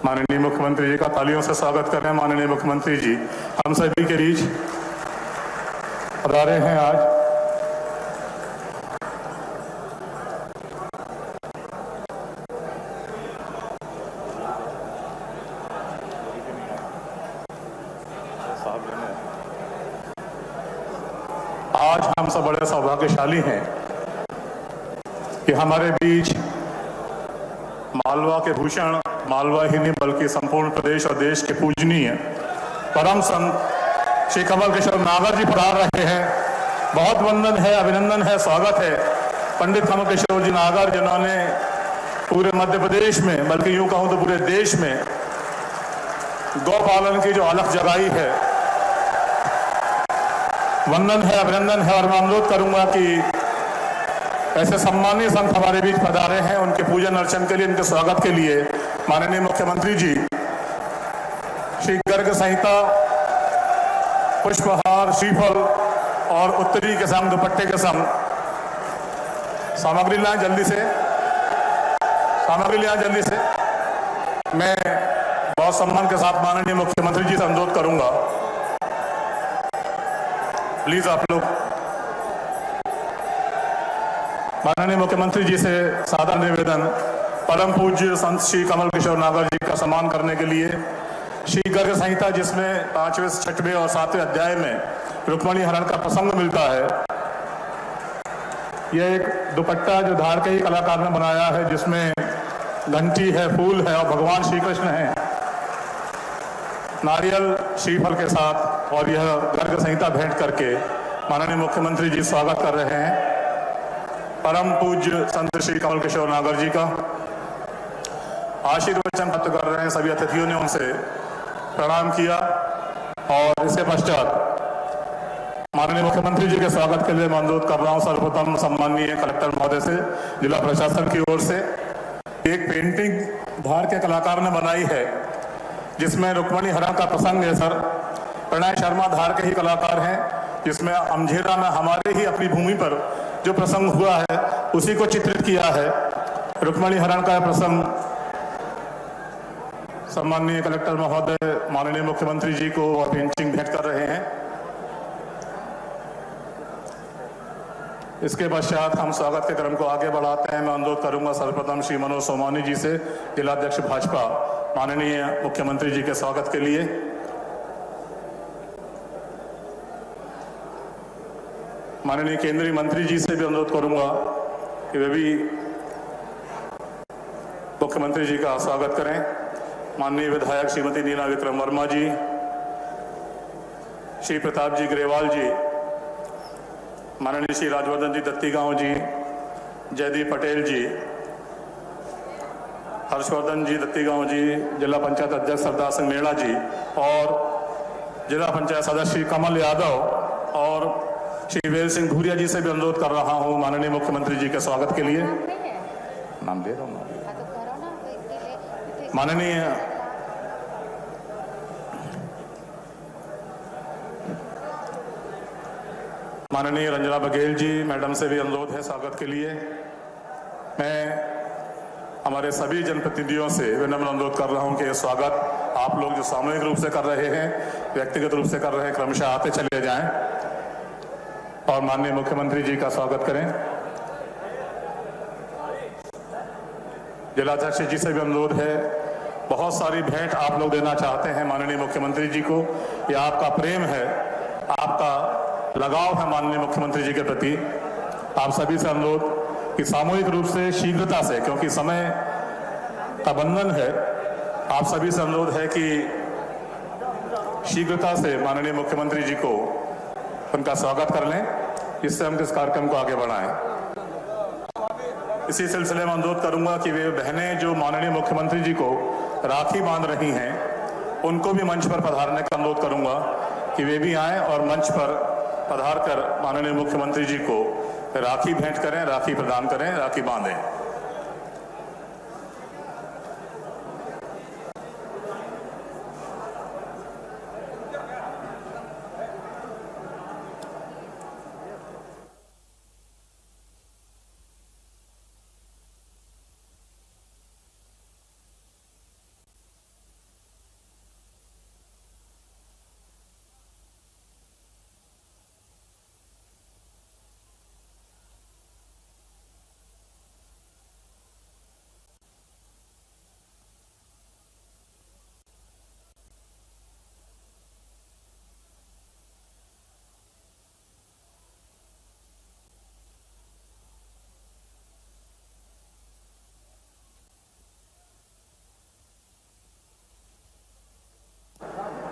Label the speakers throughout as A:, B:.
A: माननीय मुख्यमंत्री जी का तालियों से स्वागत कर रहे हैं। माननीय मुख्यमंत्री जी हम सभी के बीच पधारे हैं आज। आज हम सब बड़े सौभाग्यशाली हैं कि हमारे बीच मालवा के भूषण, मालवा ही नहीं बल्कि संपूर्ण प्रदेश और देश के पूजनीय परम संत श्री कमल किशोर नागर जी पधार रहे हैं। बहुत वंदन है, अभिनंदन है, स्वागत है पंडित कमल किशोर जी नागर, जिन्होंने पूरे मध्य प्रदेश में बल्कि यूं कहूं तो पूरे देश में गौपालन की जो अलख जगाई है। वंदन है, अभिनंदन है। और मैं अनुरोध करूंगा कि ऐसे सम्मानीय संत हमारे बीच पधारे हैं, उनके पूजन अर्चन के लिए, उनके स्वागत के लिए माननीय मुख्यमंत्री जी श्री गर्ग संहिता, पुष्पहार, श्रीफल और उत्तरी के संग दुपट्टे के संग सामग्री लाएं जल्दी से, सामग्री लाएं जल्दी से। मैं बहुत सम्मान के साथ माननीय मुख्यमंत्री जी से अनुरोध करूंगा, प्लीज आप लोग माननीय मुख्यमंत्री जी से सादर निवेदन, परम पूज्य संत श्री कमल किशोर नागर जी का सम्मान करने के लिए श्री गर्ग संहिता, जिसमें 5वें, 6वें और 7वें अध्याय में रुक्मणी हरण का प्रसंग मिलता है। यह एक दुपट्टा जो धार के ही कलाकार ने बनाया है, जिसमें घंटी है, फूल है और भगवान श्री कृष्ण हैं नारियल श्रीफल के साथ। और यह गर्ग संहिता भेंट करके माननीय मुख्यमंत्री जी स्वागत कर रहे हैं परम पूज्य संत श्री कमल किशोर नागर जी का। आशीर्वचन प्राप्त कर रहे हैं। सभी अतिथियों ने उनसे प्रणाम किया और इसके पश्चात माननीय मुख्यमंत्री जी के स्वागत के लिए मैं अनुरोध कर रहा हूं सर्वप्रथम सम्मानीय कलेक्टर महोदय से, जिला प्रशासन की ओर से एक पेंटिंग धार के कलाकार ने बनाई है, जिसमें रुक्मणी हरण का प्रसंग है। सर प्रणय शर्मा धार के ही कलाकार हैं, जिसमें अमझेरा में हमारे ही अपनी भूमि पर जो प्रसंग हुआ है उसी को चित्रित किया है। रुक्मणी हरण का प्रसंग सम्माननीय कलेक्टर महोदय माननीय मुख्यमंत्री जी को पेंटिंग भेंट कर रहे हैं। इसके पश्चात हम स्वागत के क्रम को आगे बढ़ाते हैं। मैं अनुरोध करूंगा सर्वप्रथम श्री मनोज सोमानी जी से, जिलाध्यक्ष भाजपा, माननीय मुख्यमंत्री जी के स्वागत के लिए। माननीय केंद्रीय मंत्री जी से भी अनुरोध करूंगा कि वे भी मुख्यमंत्री जी का स्वागत करें। माननीय विधायक श्रीमती नीना विक्रम वर्मा जी, श्री प्रताप जी ग्रेवाल जी, माननीय श्री राजवर्धन जी दत्तीगांव जी, जयदीप पटेल जी, हर्षवर्धन जी दत्तीगांव जी, जिला पंचायत अध्यक्ष सरदार सिंह मेड़ा जी और जिला पंचायत सदस्य श्री कमल यादव और श्री वेल सिंह भूरिया जी से भी अनुरोध कर रहा हूं माननीय मुख्यमंत्री जी के स्वागत के लिए। नाम दे रहा हूं। माननीय रंजना बघेल जी मैडम से भी अनुरोध है स्वागत के लिए। मैं हमारे सभी जनप्रतिनिधियों से विनम्र अनुरोध कर रहा हूं कि स्वागत आप लोग जो सामूहिक रूप से कर रहे हैं, व्यक्तिगत रूप से कर रहे हैं, क्रमशः आते चले जाएं और माननीय मुख्यमंत्री जी का स्वागत करें। जिलाध्यक्ष जी से भी अनुरोध है, बहुत सारी भेंट आप लोग देना चाहते हैं माननीय मुख्यमंत्री जी को। यह आपका प्रेम है, आपका लगाव है माननीय मुख्यमंत्री जी के प्रति। आप सभी से अनुरोध कि सामूहिक रूप से शीघ्रता से, क्योंकि समय का बंधन है, आप सभी से अनुरोध है कि शीघ्रता से माननीय मुख्यमंत्री जी को उनका स्वागत कर लें, जिससे हम इस कार्यक्रम को आगे बढ़ाएं। इसी सिलसिले में अनुरोध करूंगा कि वे बहनें जो माननीय मुख्यमंत्री जी को राखी बांध रही हैं, उनको भी मंच पर पधारने का अनुरोध करूंगा कि वे भी आएं और मंच पर पधार कर माननीय मुख्यमंत्री जी को राखी भेंट करें, राखी प्रदान करें, राखी बांधें।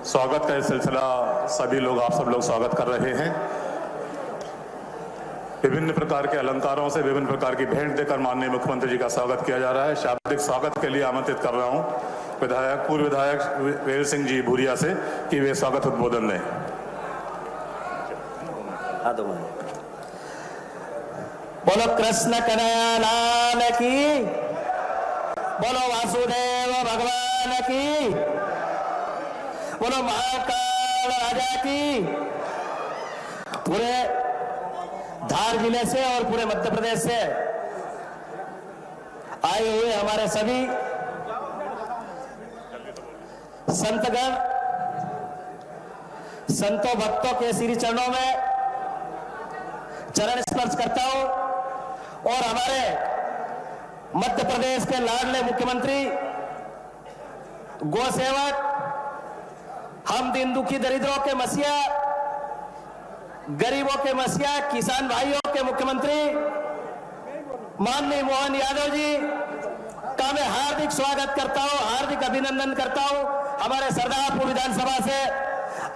A: स्वागत का ये सिलसिला सभी लोग, आप सब लोग स्वागत कर रहे हैं। विभिन्न प्रकार के अलंकारों से विभिन्न प्रकार की भेंट देकर माननीय मुख्यमंत्री जी का स्वागत किया जा रहा है। शाब्दिक स्वागत के लिए आमंत्रित कर रहा हूं पूर्व विधायक वेल सिंह जी भूरिया से कि वे स्वागत उद्बोधन दें।
B: बोलो कृष्ण कन्हैया लाल की, बोलो वासुदेव भगवान की, बोलो महाकाल राजा की। पूरे धार जिले से और पूरे मध्य प्रदेश से आए हुए हमारे सभी संतगण, संतों भक्तों के श्री चरणों में चरण स्पर्श करता हूं और हमारे मध्य प्रदेश के लाडले मुख्यमंत्री, गौ सेवक, हम दीन दुखी दरिद्रों के मसीहा, गरीबों के मसीहा, किसान भाइयों के मुख्यमंत्री माननीय मोहन यादव जी का मैं हार्दिक स्वागत करता हूं, हार्दिक अभिनंदन करता हूं। हमारे सरदारपुर विधानसभा से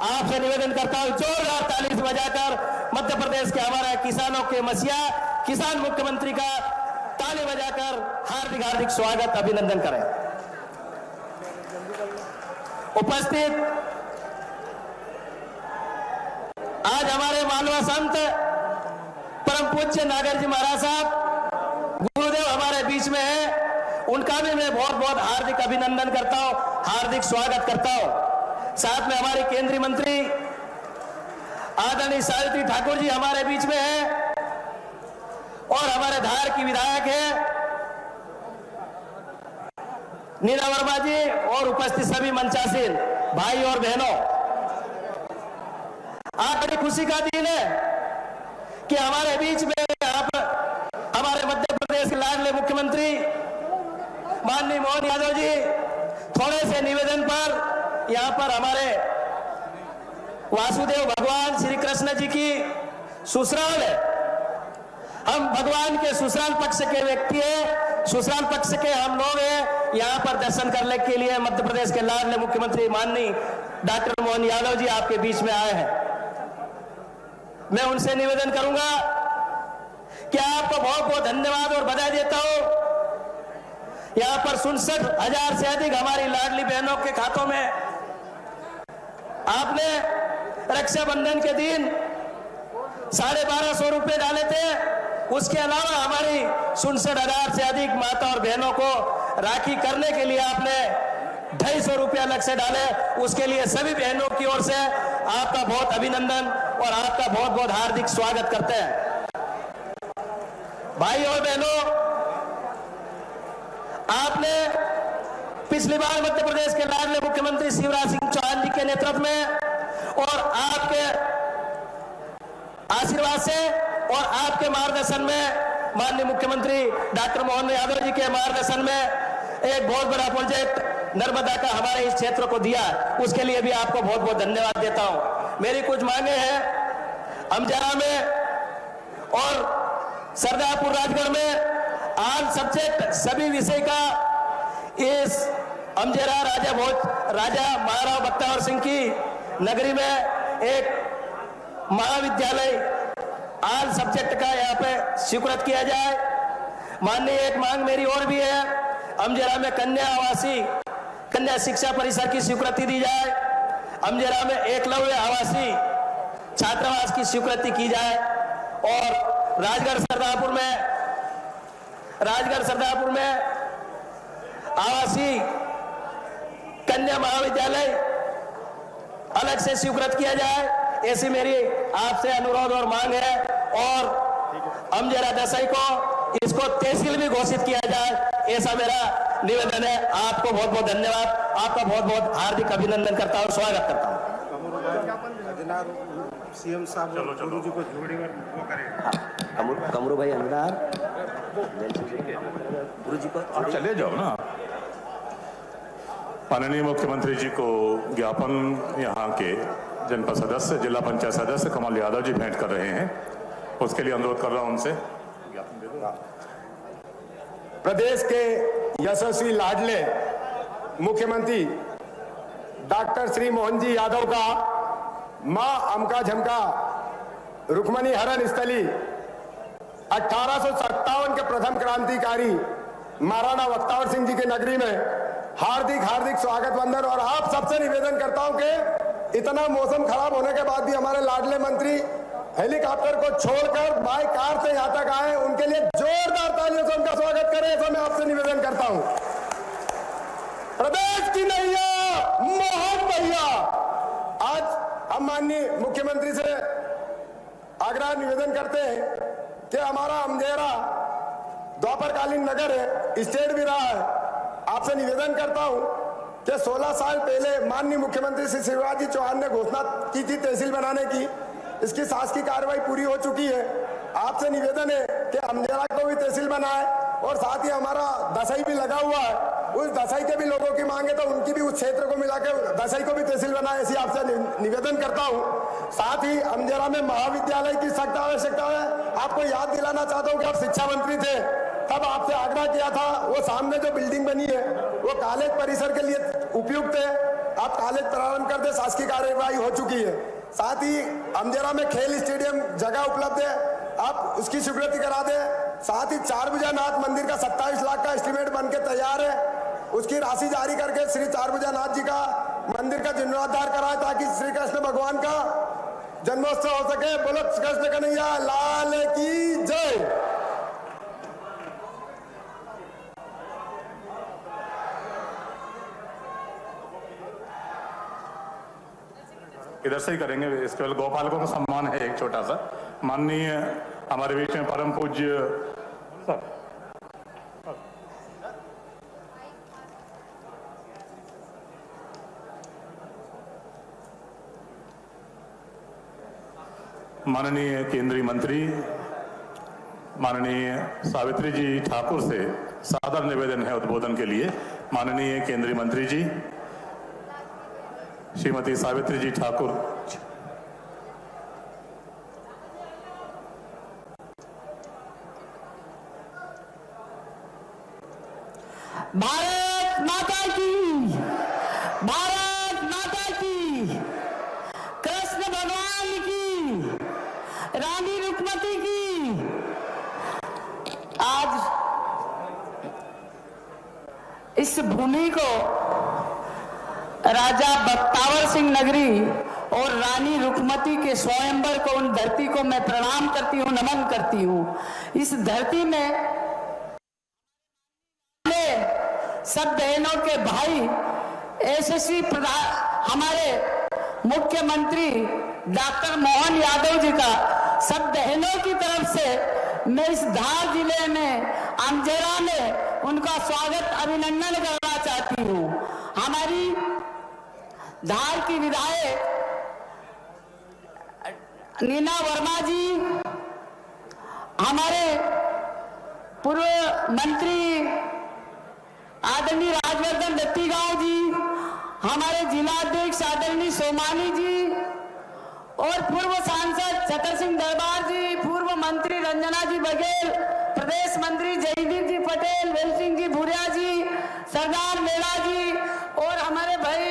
B: आपसे निवेदन करता हूं, जोरदार ताली बजाकर मध्य प्रदेश के हमारे किसानों के मसीहा, किसान मुख्यमंत्री का ताली बजाकर हार्दिक हार्दिक स्वागत अभिनंदन करें। उपस्थित आज हमारे मालवा संत परम पूज्य नागर जी महाराज साहब गुरुदेव हमारे बीच में है, उनका भी मैं बहुत बहुत हार्दिक अभिनंदन करता हूं, हार्दिक स्वागत करता हूं। साथ में हमारे केंद्रीय मंत्री आदरणीय सावित्री ठाकुर जी हमारे बीच में है और हमारे धार की विधायक है नीना वर्मा जी और उपस्थित सभी मंचासीन भाई और बहनों, आज बड़ी खुशी का दिन है कि हमारे बीच में यहाँ पर हमारे मध्य प्रदेश के लाडले मुख्यमंत्री माननीय मोहन यादव जी थोड़े से निवेदन पर यहाँ पर हमारे वासुदेव भगवान श्री कृष्ण जी की ससुराल है। हम भगवान के ससुराल पक्ष के व्यक्ति है, ससुराल पक्ष के हम लोग हैं। यहाँ पर दर्शन करने के लिए मध्य प्रदेश के लाडले मुख्यमंत्री माननीय डॉक्टर मोहन यादव जी आपके बीच में आए हैं। मैं उनसे निवेदन करूंगा कि आपको बहुत बहुत धन्यवाद और बधाई देता हूं। यहां पर 67,000 से अधिक हमारी लाडली बहनों के खातों में आपने रक्षाबंधन के दिन 1250 रुपए डाले थे। उसके अलावा हमारी 67,000 से अधिक माता और बहनों को राखी करने के लिए आपने 250 रुपये अलग से डाले। उसके लिए सभी बहनों की ओर से आपका बहुत अभिनंदन और आपका बहुत बहुत हार्दिक स्वागत करते हैं। भाई और बहनों, आपने पिछली बार मध्य प्रदेश के लाडले मुख्यमंत्री शिवराज सिंह चौहान जी के नेतृत्व में और आपके आशीर्वाद से और आपके मार्गदर्शन में, माननीय मुख्यमंत्री डॉक्टर मोहन यादव जी के मार्गदर्शन में एक बहुत बड़ा प्रोजेक्ट नर्मदा का हमारे इस क्षेत्र को दिया। उसके लिए भी आपको बहुत बहुत धन्यवाद देता हूं। मेरी कुछ मांगे हैं, अमजरा में और सरदारपुर राजगढ़ में आल सब्जेक्ट सभी विषय का इस अमजरा राजा महाराव बख्तियार सिंह की नगरी में एक महाविद्यालय आल सब्जेक्ट का यहाँ पे स्वीकृत किया जाए। माननीय एक मांग मेरी और भी है, अमजरा में कन्या शिक्षा परिसर की स्वीकृति दी जाए। अमजरा में एकलव्य आवासीय छात्रावास की स्वीकृति की जाए और राजगढ़ सरदारपुर में आवासीय कन्या महाविद्यालय अलग से स्वीकृत किया जाए। ऐसी मेरी आपसे अनुरोध और मांग है और अमजरा दसई को इसको तहसील भी घोषित किया जाए, ऐसा मेरा निवेदन है। आपको बहुत बहुत धन्यवाद, आपका बहुत बहुत हार्दिक अभिनंदन करता हूँ, स्वागत करता हूँ।
C: सीएम साहब गुरु जी को जोड़ी वो करें।
B: कमरू भाई अनुदार गुरु जी को
A: आप चले जाओ ना। माननीय मुख्यमंत्री जी को ज्ञापन यहाँ के जनपद सदस्य, जिला पंचायत सदस्य कमल यादव जी भेंट कर रहे हैं, उसके लिए अनुरोध कर रहा हूं उनसे।
C: प्रदेश के यशस्वी लाडले मुख्यमंत्री
D: डॉक्टर श्री मोहन जी यादव का मां अमका झमका रुक्मणी हरण स्थली 1857 के प्रथम क्रांतिकारी महाराणा बख्तियार सिंह जी की नगरी में हार्दिक हार्दिक स्वागत वंदन। और आप सबसे निवेदन करता हूं कि इतना मौसम खराब होने के बाद भी हमारे लाडले मंत्री हेलीकॉप्टर को छोड़कर बाय कार से यहां तक आए, उनके लिए जोरदार तालियों से उनका स्वागत करें, ऐसा मैं आपसे निवेदन करता हूं। प्रदेश की नैया मोहन भैया, आज हम माननीय मुख्यमंत्री से आग्रह निवेदन करते हैं कि हमारा अमजेरा द्वापरकालीन नगर है, स्टेट भी रहा है। आपसे निवेदन करता हूं कि 16 साल पहले माननीय मुख्यमंत्री श्री शिवराज जी चौहान ने घोषणा की थी तहसील बनाने की, इसकी शासकीय कार्रवाई पूरी हो चुकी है। आपसे निवेदन है कि अमजेरा को भी तहसील बनाए और साथ ही हमारा दसई भी लगा हुआ है, उस दसई के भी लोगों की मांगे तो उनकी भी उस क्षेत्र को मिलाकर दसई को भी तहसील बनाए, ऐसी आपसे निवेदन करता हूं। साथ ही अमजेरा में महाविद्यालय की सख्त आवश्यकता है। आपको याद दिलाना चाहता हूं कि आप शिक्षा मंत्री थे, तब आपसे आग्रह किया था, वो सामने जो बिल्डिंग बनी है वो कॉलेज परिसर के लिए उपयुक्त है, आप कॉलेज प्रारंभ कर दे, शासकीय कार्यवाही हो चुकी है। साथ ही अमजेरा में खेल स्टेडियम जगह उपलब्ध है, आप उसकी स्वीकृति करा दें। साथ ही चारभुजानाथ मंदिर का 27 लाख का एस्टीमेट बन के तैयार है, उसकी राशि जारी करके श्री चारभुजानाथ जी का मंदिर का जीर्णोद्धार कराए ताकि श्री कृष्ण भगवान का जन्मोत्सव हो सके। बोलो कृष्ण कन्हैया लाल की जय।
A: इधर से ही करेंगे, इसके बाद गोपालकों का सम्मान है एक छोटा सा। माननीय हमारे बीच में परम पूज्य सर माननीय केंद्रीय मंत्री माननीय सावित्री जी ठाकुर से सादर निवेदन है उद्बोधन के लिए। माननीय केंद्रीय मंत्री जी श्रीमती सावित्री जी ठाकुर।
E: भारत माता की, भारत माता की, कृष्ण भगवान की, रानी रुक्मती की। आज इस भूमि को राजा बख्तियार सिंह नगरी और रानी रुक्मती के स्वयंवर को, उन धरती को मैं प्रणाम करती हूँ, नमन करती हूँ। इस धरती में सब बहनों के भाई यशस्वी प्रधान हमारे मुख्यमंत्री डॉक्टर मोहन यादव जी का सब बहनों की तरफ से मैं इस धार जिले में अमजेरा में उनका स्वागत अभिनंदन करना चाहती हूँ। हमारी धार की विधायक नीना वर्मा जी, हमारे पूर्व मंत्री आदरणीय राजवर्धन दत्तीगांव जी, हमारे जिलाध्यक्ष आदरणीय सोमानी जी और पूर्व सांसद छतर सिंह दरबार जी, पूर्व मंत्री रंजना जी बघेल, प्रदेश मंत्री जयदीप जी पटेल, वेल सिंह जी भूरिया जी, सरदार मेला जी और हमारे भाई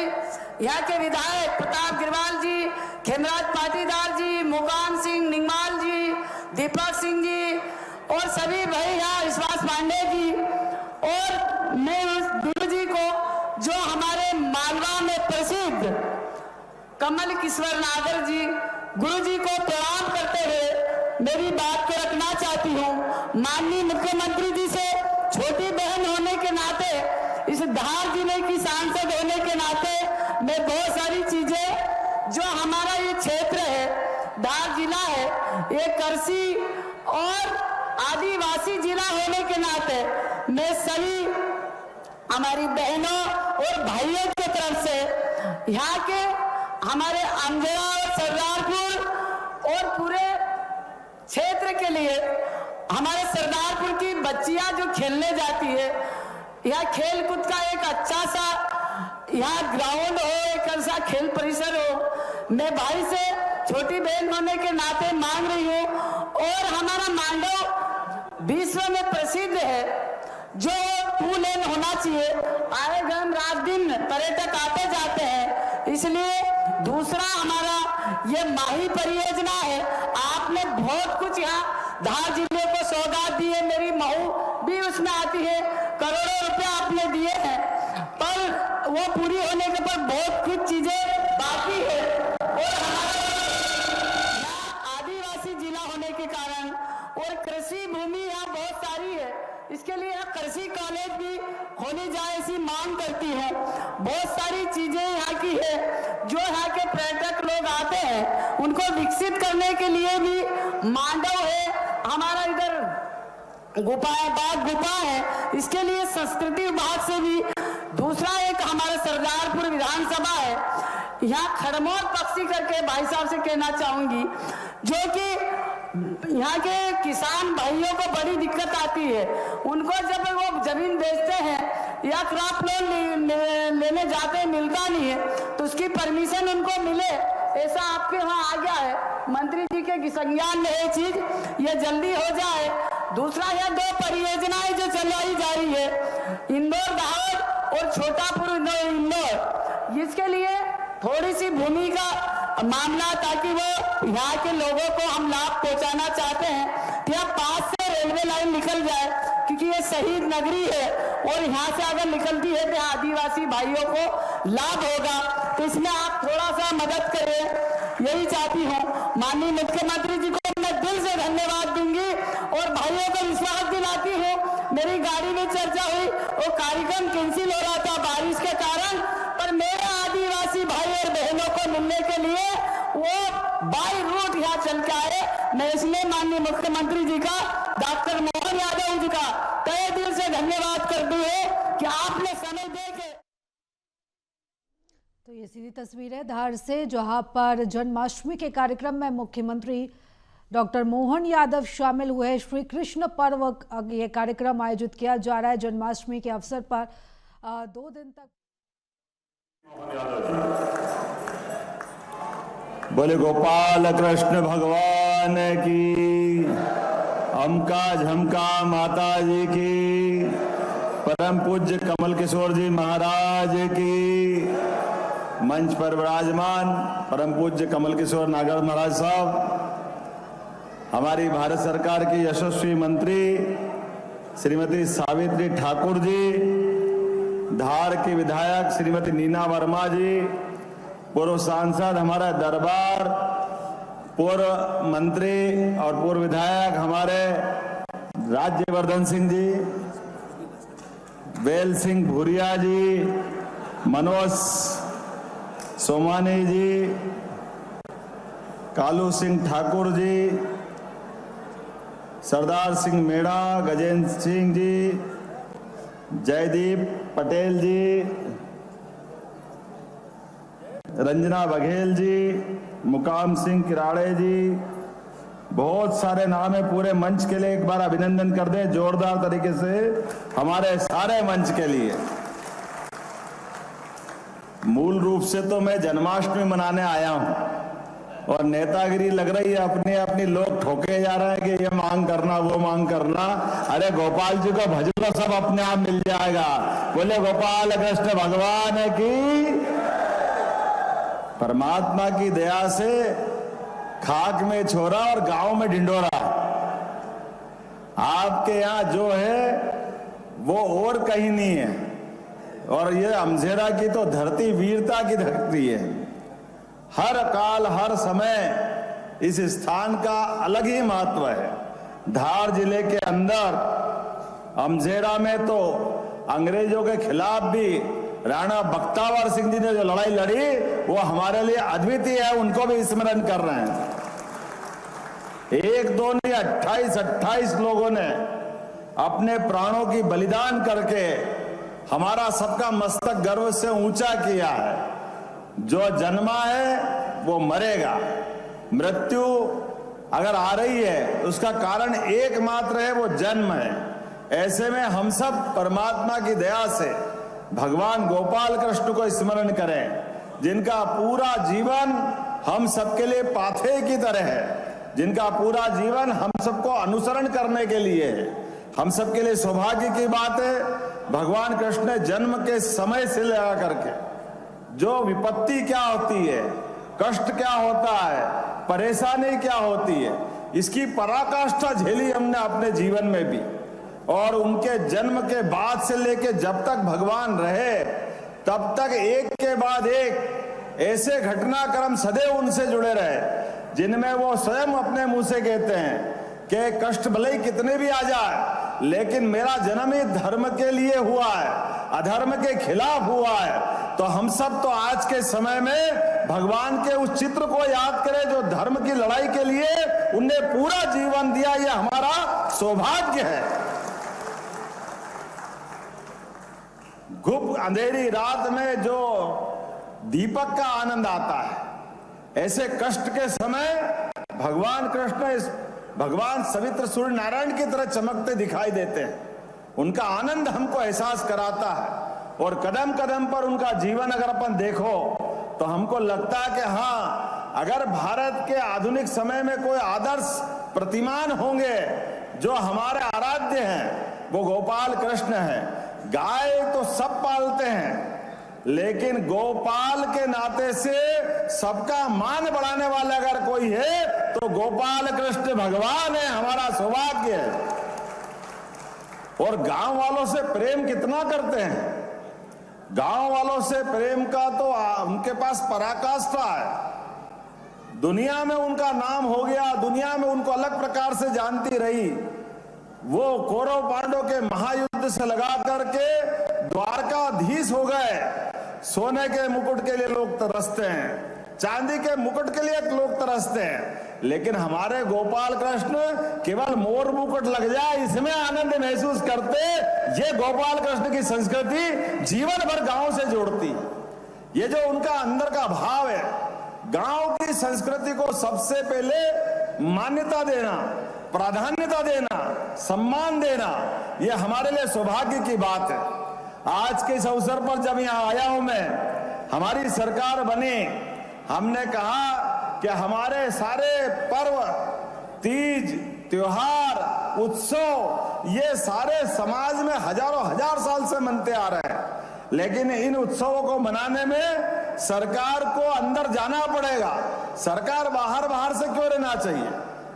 E: यहाँ के विधायक प्रताप गिरवाल जी, खेमराज पाटीदार जी, मुकाम सिंह निगमाल जी, दीपक सिंह जी और सभी भाई यहाँ विश्वास पांडे जी। और मैं उस गुरु जी को जो हमारे मालवा में प्रसिद्ध कमल किश्वर नागर जी, गुरु जी को प्रणाम करते हुए मेरी बात को रखना चाहती हूँ। माननीय मुख्यमंत्री जी से छोटी बहन होने के नाते, इस धार जिले की सांसद होने के नाते मैं बहुत सारी चीजें, जो हमारा ये क्षेत्र है, धार जिला है, ये कृषि और आदिवासी जिला होने के नाते मैं सभी हमारी बहनों और भाइयों की तरफ से यहाँ के हमारे अमजेरा और सरदारपुर और पूरे क्षेत्र के लिए, हमारे सरदारपुर की बच्चियां जो खेलने जाती है, यहाँ खेल कूद का एक अच्छा सा यहाँ ग्राउंड हो, एक ऐसा खेल परिसर हो, मैं भाई से छोटी बहन होने के नाते मांग रही हूँ। और हमारा मांडव विश्व में प्रसिद्ध है, जो 2 लेन होना चाहिए। आए दिन रात दिन पर्यटक आते जाते हैं, इसलिए दूसरा हमारा ये माही परियोजना है। आपने बहुत कुछ यहाँ धार जिले को सौगात दी है, मेरी महू भी उसमें आती है, करोड़ों रुपए आपने दिए हैं, पर वो पूरी होने के बाद बहुत कुछ चीजें बाकी है। और आदिवासी जिला होने के कारण और कृषि भूमि यहाँ बहुत सारी है, इसके लिए यहाँ कृषि कॉलेज भी होनी जाए ऐसी मांग करती है। बहुत सारी चीजें यहाँ की है, जो यहाँ के पर्यटक लोग आते हैं उनको विकसित करने के लिए भी मांडव है, हमारा इधर गुफा है, बाग गुफा है, इसके लिए संस्कृति विभाग से भी। दूसरा एक हमारा सरदारपुर विधानसभा है, यहाँ खड़मोर पक्षी करके भाई साहब से कहना चाहूंगी, जो कि यहाँ के किसान भाइयों को बड़ी दिक्कत आती है। उनको जब वो जमीन बेचते हैं या क्रॉप लोन लेने जाते हैं, मिलता नहीं है, तो उसकी परमिशन उनको मिले, ऐसा आपके वहाँ आ गया है। मंत्री जी के संज्ञान में ये चीज ये जल्दी हो जाए। दूसरा यह 2 परियोजनाएं जो चलाई जा रही है, इंदौर दाहोद और छोटापुर इंदौर, इसके लिए थोड़ी सी भूमि का मामला, ताकि वो यहाँ के लोगों को हम लाभ पहुंचाना चाहते हैं। यहाँ पास से रेलवे लाइन निकल जाए, क्योंकि ये शहीद नगरी है और यहाँ से अगर निकलती है तो आदिवासी भाइयों को लाभ होगा, तो इसमें आप थोड़ा सा मदद करें, यही चाहती हूँ। माननीय मुख्यमंत्री जी को मैं दिल से धन्यवाद दूंगी और भाइयों को विश्वास दिलाती हूँ। मेरी गाड़ी में चर्चा हुई, वो कार्यक्रम कैंसिल हो रहा था बारिश के कारण, पर मेरे आदिवासी भाई और बहनों को मिलने के लिए वो बाई रूट यहाँ चल के आए। मैं इसलिए माननीय मुख्यमंत्री जी का, डॉक्टर मोहन यादव जी का तहे दिल से धन्यवाद करती हूँ कि आपने समय दे के।
F: तो ये सीधी तस्वीर है धार से, जहां पर जन्माष्टमी के कार्यक्रम में मुख्यमंत्री डॉक्टर मोहन यादव शामिल हुए। श्री कृष्ण पर्व ये कार्यक्रम आयोजित किया जा रहा है जन्माष्टमी के अवसर पर 2 दिन तक।
G: बोले गोपाल कृष्ण भगवान की, अमका झमका माता जी की, परम पूज्य कमल किशोर जी महाराज की, मंच पर विराजमान परम पूज्य कमल किशोर नागर महाराज साहब, हमारी भारत सरकार की यशस्वी मंत्री श्रीमती सावित्री ठाकुर जी, धार की विधायक श्रीमती नीना वर्मा जी, पूर्व सांसद हमारा दरबार, पूर्व मंत्री और पूर्व विधायक हमारे राज्यवर्धन सिंह जी, वेल सिंह भूरिया जी, मनोज सोमानी जी, कालू सिंह ठाकुर जी, सरदार सिंह मेड़ा, गजेंद्र सिंह जी, जयदीप पटेल जी, रंजना बघेल जी, मुकाम सिंह किराड़े जी, बहुत सारे नाम है। पूरे मंच के लिए एक बार अभिनंदन कर दें जोरदार तरीके से हमारे सारे मंच के लिए। मूल रूप से तो मैं जन्माष्टमी मनाने आया हूं और नेतागिरी लग रही है अपनी अपनी, लोग ठोके जा रहे हैं कि ये मांग करना वो मांग करना। अरे गोपाल जी को भज लो, सब अपने आप मिल जाएगा। बोले गोपाल कृष्ण भगवान की। परमात्मा की दया से खाक में छोरा और गांव में ढिंडोरा। आपके यहां जो है वो और कहीं नहीं है। और ये अमझेरा की तो धरती वीरता की धरती है। हर काल हर समय इस स्थान का अलग ही महत्व है। धार जिले के अंदर अमझेरा में तो अंग्रेजों के खिलाफ भी राणा बख्तावर सिंह जी ने जो लड़ाई लड़ी वो हमारे लिए अद्वितीय है, उनको भी स्मरण कर रहे हैं। एक दो नहीं 28 लोगों ने अपने प्राणों की बलिदान करके हमारा सबका मस्तक गर्व से ऊंचा किया है। जो जन्मा है वो मरेगा, मृत्यु अगर आ रही है तो उसका कारण एकमात्र है, वो जन्म है। ऐसे में हम सब परमात्मा की दया से भगवान गोपाल कृष्ण को स्मरण करें, जिनका पूरा जीवन हम सबके लिए पाथे की तरह है, जिनका पूरा जीवन हम सबको अनुसरण करने के लिए है। हम सबके लिए सौभाग्य की बात है, भगवान कृष्ण ने जन्म के समय से लगा करके जो विपत्ति क्या होती है, कष्ट क्या होता है, परेशानी क्या होती है, इसकी पराकाष्ठा झेली हमने अपने जीवन में भी। और उनके जन्म के बाद से लेके जब तक भगवान रहे तब तक एक के बाद एक ऐसे घटनाक्रम सदैव उनसे जुड़े रहे जिनमें वो स्वयं अपने मुंह से कहते हैं कि कष्ट भले ही कितने भी आ जाए लेकिन मेरा जन्म ही धर्म के लिए हुआ है, अधर्म के खिलाफ हुआ है। तो हम सब तो आज के समय में भगवान के उस चित्र को याद करें जो धर्म की लड़ाई के लिए उनने पूरा जीवन दिया, यह हमारा सौभाग्य है। गुप्त अंधेरी रात में जो दीपक का आनंद आता है, ऐसे कष्ट के समय भगवान कृष्ण इस भगवान सवित्र सूर्य नारायण की तरह चमकते दिखाई देते हैं। उनका आनंद हमको एहसास कराता है और कदम कदम पर उनका जीवन अगर अपन देखो तो हमको लगता है कि हाँ, अगर भारत के आधुनिक समय में कोई आदर्श प्रतिमान होंगे जो हमारे आराध्य हैं वो गोपाल कृष्ण हैं। गाय तो सब पालते हैं लेकिन गोपाल के नाते से सबका मान बढ़ाने वाला अगर कोई है तो गोपाल कृष्ण भगवान है, हमारा सौभाग्य है। और गांव वालों से प्रेम कितना करते हैं, गांव वालों से प्रेम का तो उनके पास पराकाष्ठा है। दुनिया में उनका नाम हो गया, दुनिया में उनको अलग प्रकार से जानती रही। वो कौरव पांडव के महायुद्ध से लगा करके द्वारकाधीश हो गए। सोने के मुकुट के लिए लोग तरसते हैं, चांदी के मुकुट के लिए लोग तरसते हैं, लेकिन हमारे गोपाल कृष्ण केवल मोर मुकुट लग जाए इसमें आनंद महसूस करते। ये गोपाल कृष्ण की संस्कृति जीवन भर गांव से जोड़ती। ये जो उनका अंदर का भाव है, गांव की संस्कृति को सबसे पहले मान्यता देना, प्राधान्यता देना, सम्मान देना, यह हमारे लिए सौभाग्य की बात है। आज के इस अवसर पर जब यहाँ आया हूं मैं, हमारी सरकार बनी, हमने कहा कि हमारे सारे पर्व, तीज, त्योहार, उत्सव ये सारे समाज में हजारों हजार साल से मनते आ रहे हैं, लेकिन इन उत्सवों को मनाने में सरकार को अंदर जाना पड़ेगा। सरकार बाहर से क्यों रहना चाहिए,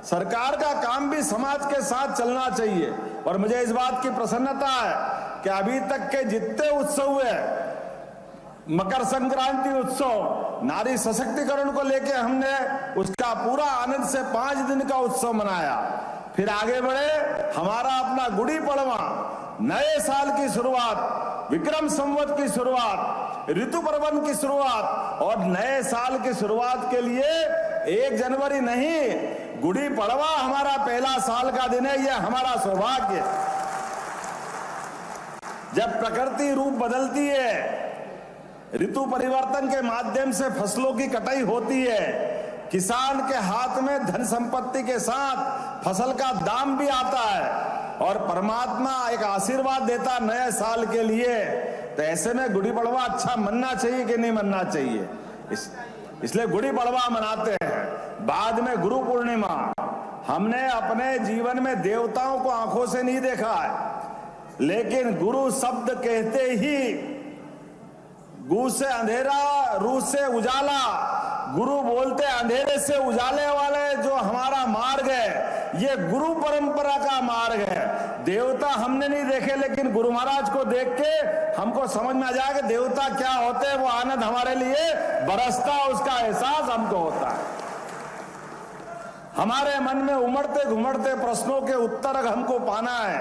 G: सरकार का काम भी समाज के साथ चलना चाहिए। और मुझे इस बात की प्रसन्नता है कि अभी तक के जितने उत्सव हुए, मकर संक्रांति उत्सव, नारी सशक्तिकरण को लेके हमने उसका पूरा आनंद से 5 दिन का उत्सव मनाया। फिर आगे बढ़े, हमारा अपना गुड़ी पड़वा, नए साल की शुरुआत, विक्रम संवत की शुरुआत, ऋतु पर्वन की शुरुआत, और नए साल की शुरुआत के लिए 1 जनवरी नहीं, गुड़ी पड़वा हमारा पहला साल का दिन है। यह हमारा सौभाग्य। जब प्रकृति रूप बदलती है, ऋतु परिवर्तन के माध्यम से फसलों की कटाई होती है, किसान के हाथ में धन संपत्ति के साथ फसल का दाम भी आता है और परमात्मा एक आशीर्वाद देता नए साल के लिए, तो ऐसे में गुड़ी पड़वा अच्छा मनना चाहिए कि नहीं मनना चाहिए। इसलिए गुड़ी पड़वा मनाते हैं। बाद में गुरु पूर्णिमा, हमने अपने जीवन में देवताओं को आंखों से नहीं देखा है, लेकिन गुरु शब्द कहते ही गु से अंधेरा, रू से उजाला, गुरु बोलते अंधेरे से उजाले वाले जो हमारा मार्ग है, ये गुरु परंपरा का मार्ग है। देवता हमने नहीं देखे, लेकिन गुरु महाराज को देख के हमको समझ में आ जाए कि देवता क्या होते हैं। वो आनंद हमारे लिए बरसता, उसका एहसास हमको होता है। हमारे मन में उमड़ते घुमड़ते प्रश्नों के उत्तर हमको पाना है।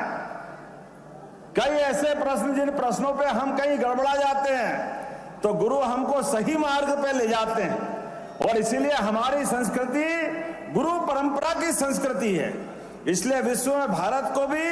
G: कई ऐसे प्रश्न, जिन प्रश्नों पे हम कहीं गड़बड़ा जाते हैं, तो गुरु हमको सही मार्ग पे ले जाते हैं। और इसीलिए हमारी संस्कृति गुरु परंपरा की संस्कृति है। इसलिए विश्व में भारत को भी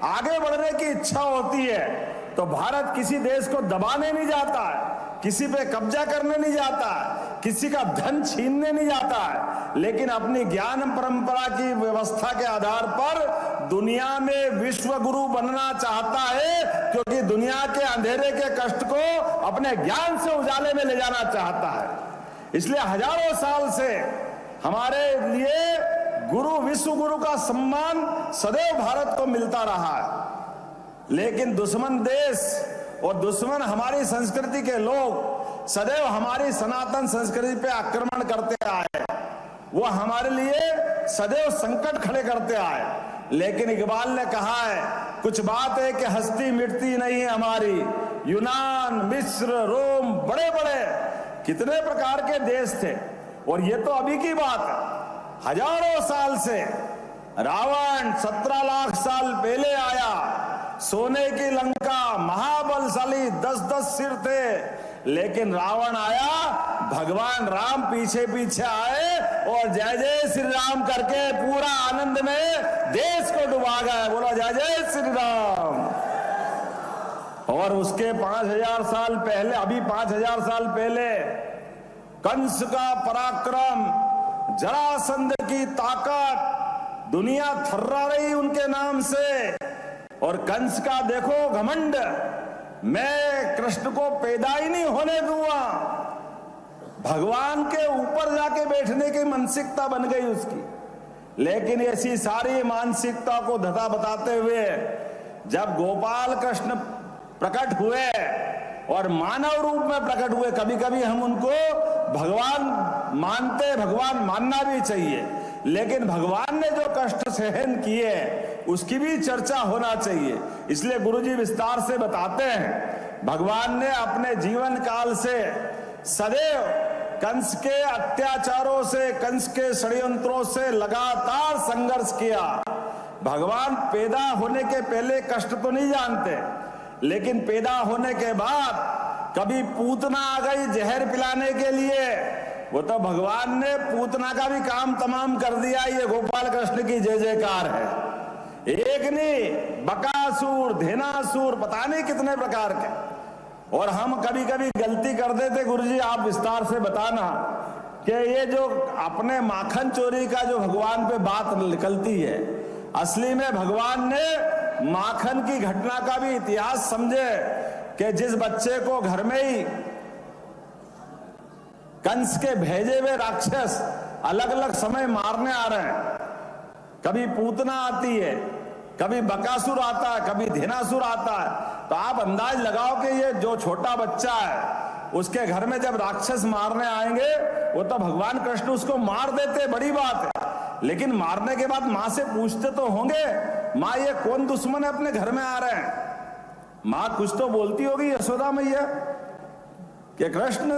G: आगे बढ़ने की इच्छा होती है, तो भारत किसी देश को दबाने नहीं जाता है, किसी पे कब्जा करने नहीं जाता है, किसी का धन छीनने नहीं जाता है, लेकिन अपनी ज्ञान परंपरा की व्यवस्था के आधार पर दुनिया में विश्व गुरु बनना चाहता है, क्योंकि दुनिया के अंधेरे के कष्ट को अपने ज्ञान से उजाले में ले जाना चाहता है। इसलिए हजारों साल से हमारे लिए गुरु विश्व गुरु का सम्मान सदैव भारत को मिलता रहा है, लेकिन दुश्मन देश और दुश्मन हमारी संस्कृति के लोग सदैव हमारी सनातन संस्कृति पे आक्रमण करते आए, वो हमारे लिए सदैव संकट खड़े करते आए। लेकिन इकबाल ने कहा है, कुछ बात है कि हस्ती मिटती नहीं है हमारी। यूनान, मिस्र, रोम, बड़े बड़े कितने प्रकार के देश थे, और ये तो अभी की बात है। हजारों साल से रावण 17 लाख साल पहले आया, सोने की लंका, महाबलशाली 10-10 सिर थे, लेकिन रावण आया, भगवान राम पीछे पीछे आए और जय जय श्री राम करके पूरा आनंद में देश को डुबा गए। बोलो जय जय श्री राम। और उसके 5000 साल पहले, अभी 5000 साल पहले कंस का पराक्रम, जरासंध की ताकत, दुनिया थर्रा रही उनके नाम से। और कंस का देखो घमंड, मैं कृष्ण को पैदा ही नहीं होने दूंगा। भगवान के ऊपर जाके बैठने की मानसिकता बन गई उसकी। लेकिन ऐसी सारी मानसिकता को धता बताते हुए जब गोपाल कृष्ण प्रकट हुए और मानव रूप में प्रकट हुए, कभी कभी हम उनको भगवान मानते, भगवान मानना भी चाहिए, लेकिन भगवान ने जो कष्ट सहन किए उसकी भी चर्चा होना चाहिए। इसलिए गुरुजी विस्तार से बताते हैं, भगवान ने अपने जीवन काल से सदैव कंस के अत्याचारों से, कंस के षड्यंत्रों से लगातार संघर्ष किया। भगवान पैदा होने के पहले कष्ट तो नहीं जानते, लेकिन पैदा होने के बाद कभी पूतना आ गई जहर पिलाने के लिए, वो तो भगवान ने पूतना का भी काम तमाम कर दिया। ये गोपाल कृष्ण की जय जयकार है। एक नहीं, बकासुर, धेनासुर, पता नहीं कितने प्रकार के। और हम कभी कभी गलती कर देते, गुरुजी आप विस्तार से बताना, कि ये जो अपने माखन चोरी का जो भगवान पे बात निकलती है, असली में भगवान ने माखन की घटना का भी इतिहास समझे कि जिस बच्चे को घर में ही कंस के भेजे हुए राक्षस अलग अलग समय मारने आ रहे हैं, कभी पूतना आती है, कभी बकासुर आता है, कभी धेनासुर आता है, तो आप अंदाज लगाओ कि ये जो छोटा बच्चा है उसके घर में जब राक्षस मारने आएंगे, वो तो भगवान कृष्ण उसको मार देते, बड़ी बात है। लेकिन मारने के बाद माँ से पूछते तो होंगे, माँ ये कौन दुश्मन है अपने घर में आ रहे हैं? माँ कुछ तो बोलती होगी यशोदा मैया कि कृष्ण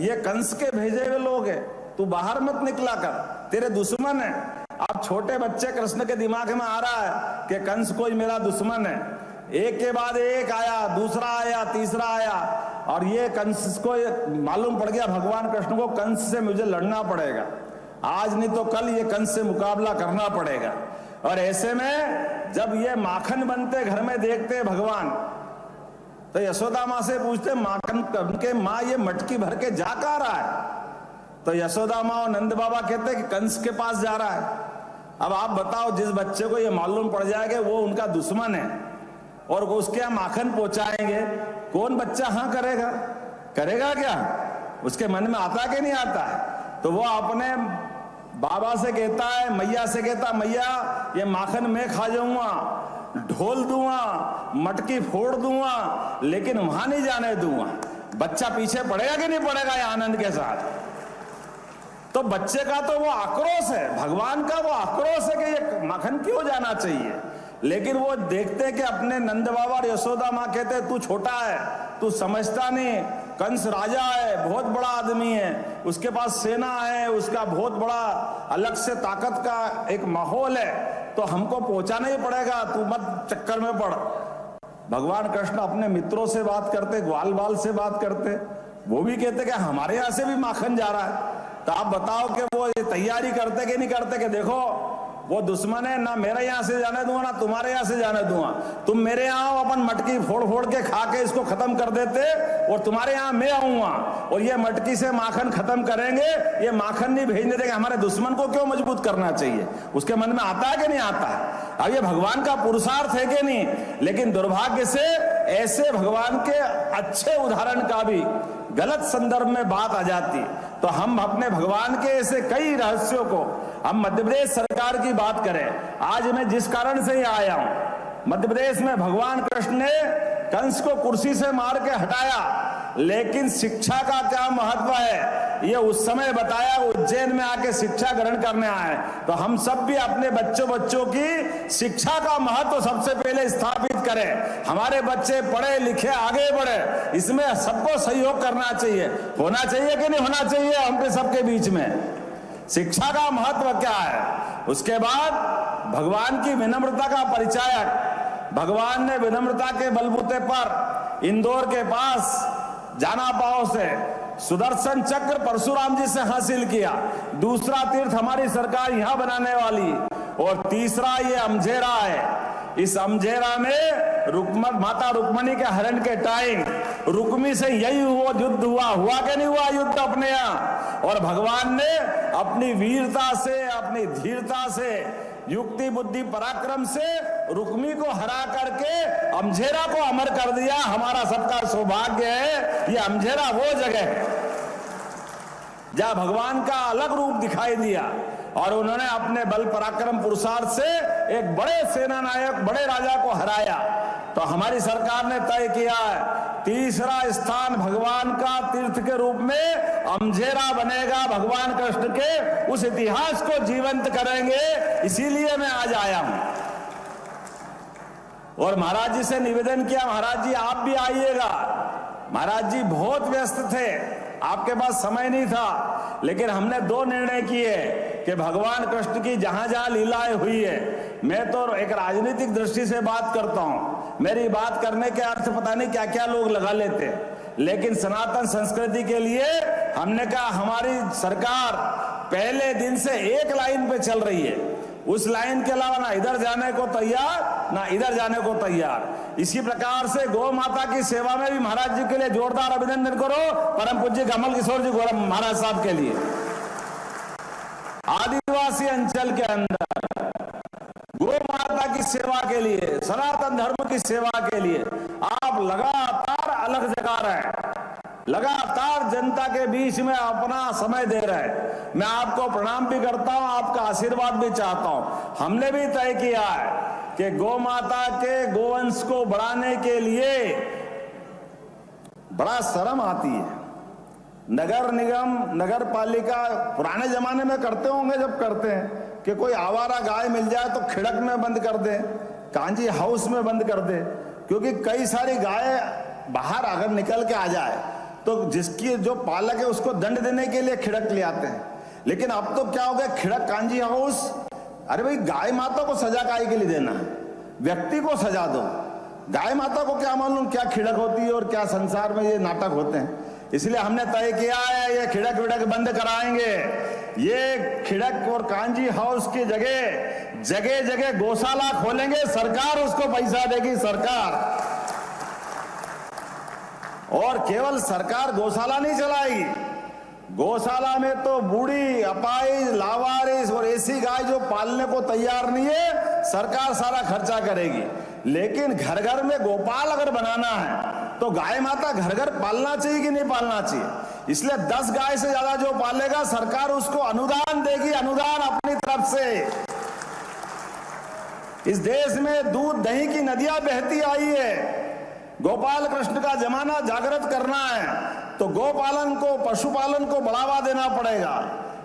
G: ये कंस के भेजे हुए लोग हैं, तू बाहर मत निकला कर, तेरे दुश्मन है। अब छोटे बच्चे कृष्ण के दिमाग में आ रहा है कि कंस कोई मेरा दुश्मन है। एक के बाद एक आया, दूसरा आया, तीसरा आया, और ये कंस को मालूम पड़ गया भगवान कृष्ण को कंस से मुझे लड़ना पड़ेगा, आज नहीं तो कल ये कंस से मुकाबला करना पड़ेगा। और ऐसे में जब ये माखन बनते घर में देखते भगवान, तो यशोदा माँ से पूछते, माखन के माँ ये मटकी भर के जा कहाँ रहा है? तो यशोदा माँ और नंद बाबा कहते कि कंस के पास जा रहा है। अब आप बताओ, जिस बच्चे को ये मालूम पड़ जाएगा वो उनका दुश्मन है और उसके यहाँ माखन पहुंचाएंगे, कौन बच्चा हाँ करेगा? करेगा क्या? उसके मन में आता कि नहीं आता है? तो वो अपने बाबा से कहता है, मैया से कहता, मैया ये माखन मैं खा जाऊंगा, ढोल दूंगा, मटकी फोड़ दूंगा, लेकिन वहां नहीं जाने दूंगा। बच्चा पीछे पड़ेगा कि नहीं पड़ेगा ये आनंद के साथ? तो बच्चे का तो वो आक्रोश है, भगवान का वो आक्रोश है कि ये माखन क्यों जाना चाहिए। लेकिन वो देखते कि अपने नंद बाबा और यशोदा माँ कहते तू छोटा है, तू समझता नहीं, कंस राजा है, बहुत बड़ा आदमी है, उसके पास सेना है, उसका बहुत बड़ा अलग से ताकत का एक माहौल है, तो हमको पहुंचाना ही पड़ेगा, तू मत चक्कर में पड़। भगवान कृष्ण अपने मित्रों से बात करते, ग्वाल बाल से बात करते, वो भी कहते कि हमारे यहाँ से भी माखन जा रहा है। तो आप बताओ कि वो ये तैयारी करते कि नहीं करते कि देखो वो दुश्मन है, ना मेरे यहाँ से जाने दूंगा ना तुम्हारे यहाँ से जाने दूंगा, तुम मेरे यहाँ आओ, अपन मटकी फोड़ फोड़ के खा के इसको खत्म कर देते, और तुम्हारे यहाँ मैं आऊंगा और ये मटकी से माखन खत्म करेंगे, ये माखन नहीं भेजने देंगे। हमारे दुश्मन को क्यों मजबूत करना चाहिए? उसके मन में आता है कि नहीं आता है? अब ये भगवान का पुरुषार्थ है कि नहीं? लेकिन दुर्भाग्य से ऐसे भगवान के अच्छे उदाहरण का भी गलत संदर्भ में बात आ जाती है। तो हम अपने भगवान के ऐसे कई रहस्यों को, हम मध्य प्रदेश सरकार की बात करें, आज मैं जिस कारण से यहाँ आया हूं, मध्य प्रदेश में भगवान कृष्ण ने कंस को कुर्सी से मार के हटाया, लेकिन शिक्षा का क्या महत्व है ये उस समय बताया। उज्जैन में आके शिक्षा ग्रहण करने आए, तो हम सब भी अपने बच्चों की शिक्षा का महत्व सबसे पहले स्थापित करें। हमारे बच्चे पढ़े लिखे आगे बढ़े, इसमें सबको सहयोग करना चाहिए। होना चाहिए कि नहीं होना चाहिए हम पे सबके बीच में शिक्षा का महत्व क्या है। उसके बाद भगवान की विनम्रता का परिचायक, भगवान ने विनम्रता के बलबूते पर इंदौर के पास जाना पाओ से सुदर्शन चक्र परशुराम जी से हासिल किया। दूसरा तीर्थ हमारी सरकार यहां बनाने वाली, और तीसरा ये अमझेरा है। इस अमझेरा में माता रुक्मणी के हरण के टाइम रुक्मी से यही युद्ध हुआ कि नहीं हुआ युद्ध अपने यहाँ, और भगवान ने अपनी वीरता से, अपनी धीरता से, युक्ति बुद्धि पराक्रम से रुक्मी को हरा करके अमझेरा को अमर कर दिया। हमारा सबका सौभाग्य है, ये अमझेरा वो जगह है जहां भगवान का अलग रूप दिखाई दिया, और उन्होंने अपने बल पराक्रम पुरुषार्थ से एक बड़े सेना नायक, बड़े राजा को हराया। तो हमारी सरकार ने तय किया है तीसरा स्थान भगवान का तीर्थ के रूप में अमझेरा बनेगा। भगवान कृष्ण के उस इतिहास को जीवंत करेंगे, इसीलिए मैं आज आया हूं। और महाराज जी से निवेदन किया, महाराज जी आप भी आइएगा। महाराज जी बहुत व्यस्त थे, आपके पास समय नहीं था, लेकिन हमने दो निर्णय किए कि भगवान कृष्ण की जहां जहां लीलाएं हुई है, मैं तो एक राजनीतिक दृष्टि से बात करता हूं, मेरी बात करने के अर्थ पता नहीं क्या क्या लोग लगा लेते हैं, लेकिन सनातन संस्कृति के लिए हमने कहा हमारी सरकार पहले दिन से एक लाइन पे चल रही है, उस लाइन के अलावा ना इधर जाने को तैयार ना इधर जाने को तैयार। इसी प्रकार से गौ माता की सेवा में भी महाराज जी के लिए जोरदार अभिनंदन करो, परम पूज्य कमल किशोर जी गौरव महाराज साहब के लिए। आदिवासी अंचल के अंदर गौ माता की सेवा के लिए, सनातन धर्म की सेवा के लिए आप लगातार अलग जगा रहे हैं, लगातार जनता के बीच में अपना समय दे रहे हैं। मैं आपको प्रणाम भी करता हूं, आपका आशीर्वाद भी चाहता हूं। हमने भी तय किया है कि गौ माता के गोवंश को बढ़ाने के लिए बड़ा शर्म आती है। नगर निगम, नगर पालिका पुराने जमाने में करते होंगे, जब करते हैं कि कोई आवारा गाय मिल जाए तो खिड़क में बंद कर दे, कांजी हाउस में बंद कर दे, क्योंकि कई सारी गाय बाहर अगर निकल के आ जाए तो जिसकी जो पालक है उसको दंड देने के लिए खिड़क ले आते हैं। लेकिन अब तो क्या हो गया, खिड़क कांजी हाउस, अरे भाई गाय माता को सजा काय के लिए देना है, व्यक्ति को सजा दो। गाय माता को क्या मालूम क्या खिड़क होती है और क्या संसार में ये नाटक होते हैं। इसलिए हमने तय किया है ये खिड़क विड़क बंद कराएंगे। ये खिड़क और कांजी हाउस की जगह जगह जगह गौशाला खोलेंगे, सरकार उसको पैसा देगी, सरकार। और केवल सरकार गौशाला नहीं चलाएगी, गौशाला में तो बूढ़ी, अपाहिज, लावारिस और ऐसी गाय जो पालने को तैयार नहीं है, सरकार सारा खर्चा करेगी। लेकिन घर घर में गोपाल अगर बनाना है तो गाय माता घर घर पालना चाहिए कि नहीं पालना चाहिए। इसलिए 10 गाय से ज्यादा जो पालेगा सरकार उसको अनुदान देगी, अनुदान अपनी तरफ से। इस देश में दूध दही की नदियां बहती आई है, गोपाल कृष्ण का जमाना जागृत करना है तो गोपालन को, पशुपालन को बढ़ावा देना पड़ेगा।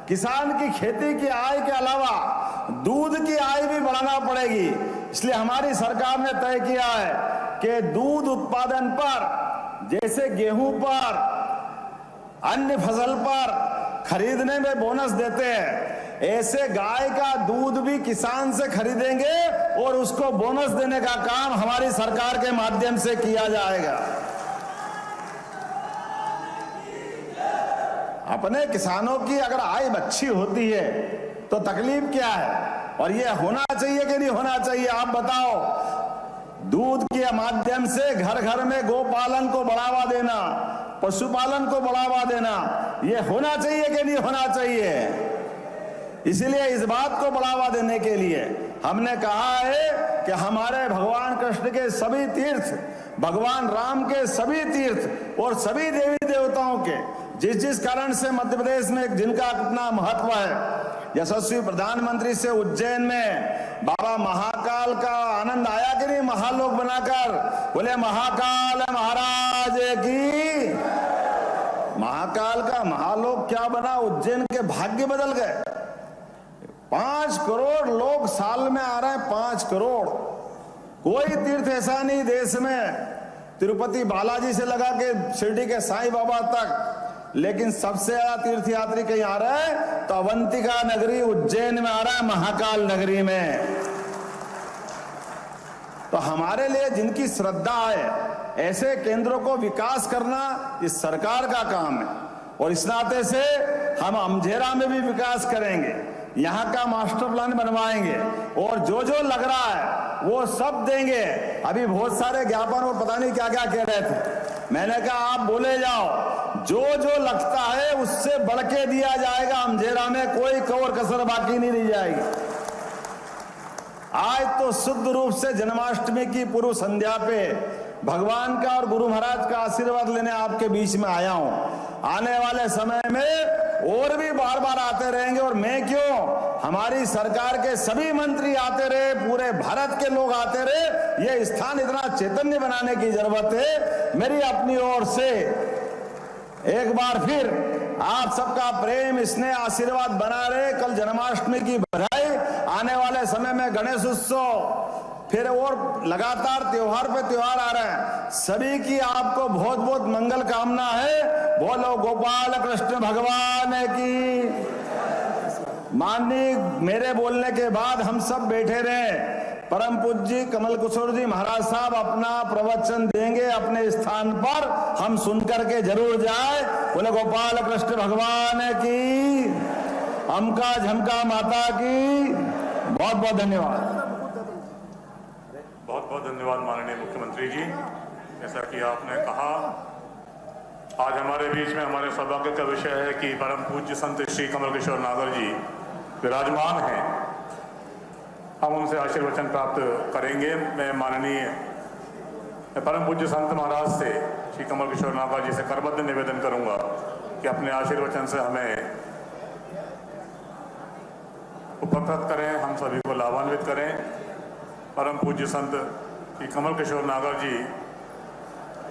G: किसान की खेती की आय के अलावा दूध की आय भी बढ़ाना पड़ेगी। इसलिए हमारी सरकार ने तय किया है कि दूध उत्पादन पर, जैसे गेहूं पर, अन्य फसल पर खरीदने में बोनस देते हैं, ऐसे गाय का दूध भी किसान से खरीदेंगे और उसको बोनस देने का काम हमारी सरकार के माध्यम से किया जाएगा। अपने किसानों की अगर आय अच्छी होती है तो तकलीफ क्या है, और ये होना चाहिए कि नहीं होना चाहिए, आप बताओ। दूध के माध्यम से घर घर में गोपालन को बढ़ावा देना, पशुपालन को बढ़ावा देना, ये होना चाहिए कि नहीं होना चाहिए। इसलिए इस बात को बढ़ावा देने के लिए हमने कहा है कि हमारे भगवान कृष्ण के सभी तीर्थ, भगवान राम के सभी तीर्थ और सभी देवी देवताओं के जिस जिस कारण से मध्य प्रदेश में जिनका अपना महत्व है, यशस्वी प्रधानमंत्री से उज्जैन में बाबा महाकाल का आनंद आया कि नहीं, महालोक बनाकर, बोले महाकाल महाराज की। महाकाल का महालोक क्या बना, उज्जैन के भाग्य बदल गए। 5 करोड़ लोग साल में आ रहे हैं, 5 करोड़। कोई तीर्थ ऐसा नहीं देश में, तिरुपति बालाजी से लगा के शिरडी के साईं बाबा तक, लेकिन सबसे ज्यादा तीर्थ यात्री कहीं आ रहा है तो अवंतिका नगरी उज्जैन में आ रहा है, महाकाल नगरी में। तो हमारे लिए जिनकी श्रद्धा है, ऐसे केंद्रों को विकास करना इस सरकार का काम है। और इस नाते से हम अमझेरा में भी विकास करेंगे, यहाँ का मास्टर प्लान बनवाएंगे और जो जो लग रहा है वो सब देंगे। अभी बहुत सारे ज्ञापन और पता नहीं क्या क्या कह रहे थे, मैंने कहा आप बोले जाओ, जो जो लगता है उससे बढ़ के दिया जाएगा। अमझेरा में कोई कौर कसर बाकी नहीं रह जाएगी। आज तो शुद्ध रूप से जन्माष्टमी की पूर्व संध्या पे भगवान का और गुरु महाराज का आशीर्वाद लेने आपके बीच में आया हूं। आने वाले समय में और भी बार बार आते रहेंगे, और मैं क्यों, हमारी सरकार के सभी मंत्री आते रहे, पूरे भारत के लोग आते रहे। ये स्थान इतना चैतन्य बनाने की जरूरत है। मेरी अपनी ओर से एक बार फिर आप सबका प्रेम स्नेह आशीर्वाद बना रहे। कल जन्माष्टमी की बधाई, आने वाले समय में गणेश उत्सव, फिर और लगातार त्योहार पे त्योहार आ रहे हैं। सभी की आपको बहुत बहुत मंगल कामना है। बोलो गोपाल कृष्ण भगवान की। माननीय मेरे बोलने के बाद हम सब बैठे रहे, परम पूज्य कमल किशोर जी महाराज साहब अपना प्रवचन देंगे अपने स्थान पर, हम सुनकर के जरूर जाए। बोले गोपाल कृष्ण भगवान की, अमका झमका माता की। बहुत बहुत धन्यवाद।
A: बहुत बहुत धन्यवाद माननीय मुख्यमंत्री जी। जैसा कि आपने कहा, आज हमारे बीच में हमारे सौभाग्य का विषय है कि परम पूज्य संत श्री कमल किशोर नागर जी विराजमान हैं। हम उनसे आशीर्वचन प्राप्त करेंगे। मैं माननीय परम पूज्य संत महाराज से श्री कमल किशोर नागर जी से करबद्ध निवेदन करूंगा कि अपने आशीर्वचन से हमें उपकृत करें, हम सभी को लाभान्वित करें। परम पूज्य संत श्री कमल किशोर नागर जी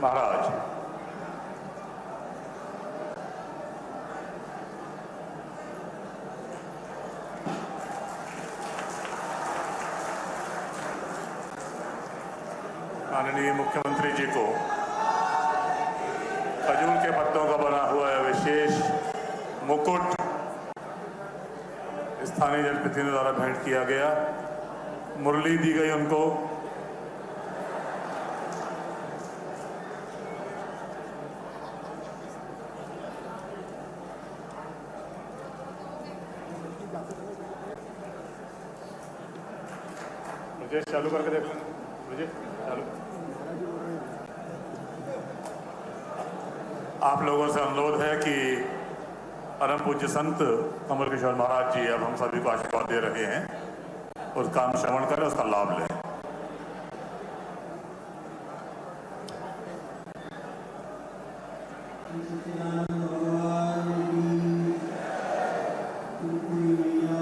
A: महाराज। माननीय मुख्यमंत्री जी को खजूर के पत्तों का बना हुआ विशेष मुकुट स्थानीय जनप्रतिनिधियों द्वारा भेंट किया गया। मुरली दी गई उनको। मुझे चालू करके देख लें, मुझे चालू। आप लोगों से अनुरोध है कि परम पूज्य संत कमल किशोर महाराज जी अब हम सभी को आशीर्वाद दे रहे हैं, उसका हम श्रवण करें, उसका लाभ लें।
H: भगवान की